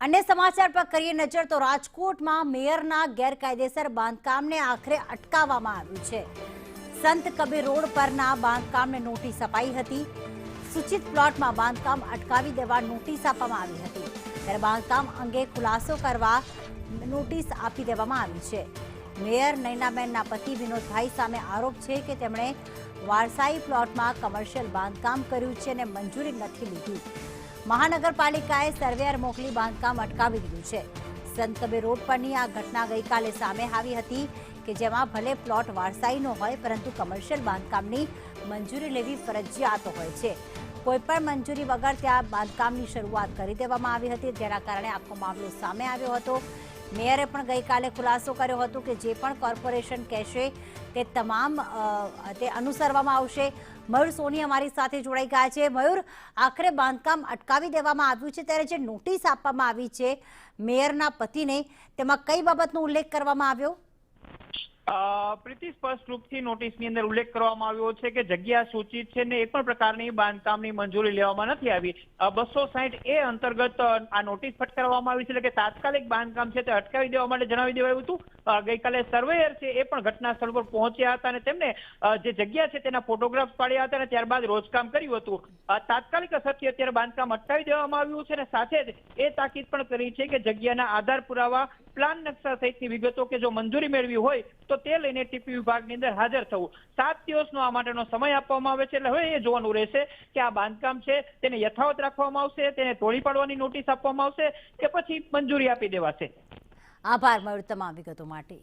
अन्य समाचार पर करिए नजर तो રાજકોટમાં મેયરના ગેરકાયદેસર બાંધકામને આખરે અટકાવવામાં આવ્યું છે। સંત કબીર રોડ પરના બાંધકામને નોટિસ અપાઈ હતી। સૂચિત પ્લોટમાં બાંધકામ અટકાવી દેવા નોટિસ આપવામાં આવી હતી, ત્યારે બાંધકામ અંગે ખુલાસો કરવા નોટિસ આપી દેવામાં આવી છે। મેયર નૈનાબેનના પતિ વિનોદભાઈ સામે આરોપ છે કે તેમણે વારસાઈ પ્લોટમાં કમર્શિયલ બાંધકામ કર્યું છે અને મંજૂરી નથી લીધી। મહાનગરપાલિકાએ સર્વેયર મોકલી બાંધકામ અટકાવી દીધું છે। સંત કબીર રોડ પરની આ ઘટના ગઈકાલે સામે આવી હતી કે જેમાં ભલે પ્લોટ વારસાઈનો હોય પરંતુ કમર્શિયલ બાંધકામની મંજૂરી લેવી ફરજિયાત હોય છે। કોઈપણ મંજૂરી વગર ત્યાં બાંધકામની શરૂઆત કરી દેવામાં આવી હતી, જેના કારણે આખો મામલો સામે આવ્યો હતો। મેયરે પણ ગઈકાલે ખુલાસો કર્યો હતો કે જે પણ કોર્પોરેશન કહેશે તે તમામ તે અનુસરવામાં આવશે। મયુર સોની અમારી સાથે જોડાઈ ગયા છે। મયુર, આખરે બાંધકામ અટકાવી દેવામાં આવ્યું છે, ત્યારે જે નોટિસ આપવામાં આવી છે મેયરના પતિને, તેમાં કઈ બાબતનો ઉલ્લેખ કરવામાં આવ્યો? પ્રીતિ, સ્પષ્ટ રૂપથી નોટિસની અંદર ઉલ્લેખ કરવામાં આવ્યો છે કે જગ્યા સૂચિત છે ને એક પણ પ્રકારની બાંધકામની મંજૂરી લેવામાં નથી આવી। 260A અંતર્ગત આ નોટિસ ફટકારવામાં આવી છે, એટલે કે તાત્કાલિક બાંધકામ છે તે અટકાવી દેવા માટે જણાવી દેવાયું હતું। ગઈકાલે સર્વેયર છે એ પણ ઘટના સ્થળ પર પહોંચ્યા હતા અને તેમને જે જગ્યા છે તેના ફોટોગ્રાફ્સ પાડ્યા હતા અને ત્યારબાદ રોજકામ કર્યું હતું। તાત્કાલિક અસરથી અત્યારે બાંધકામ અટકાવી દેવામાં આવ્યું છે અને સાથે જ એ તાકીદ પણ કરી છે કે જગ્યાના આધાર પુરાવા, પ્લાન નકશા સહિતની વિગતો કે જો મંજૂરી મેળવી હોય તો તે લઈને ટીપી વિભાગની અંદર હાજર થવું। 7 દિવસનો આ માટેનો સમય આપવામાં આવે છે, એટલે હવે એ જોવાનું રહેશે કે આ બાંધકામ છે તેને યથાવત રાખવામાં આવશે, તેને તોડી પાડવાની નોટિસ આપવામાં આવશે કે પછી મંજૂરી આપી દેવાશે। આભાર મયુર તમામ વિગતો માટે।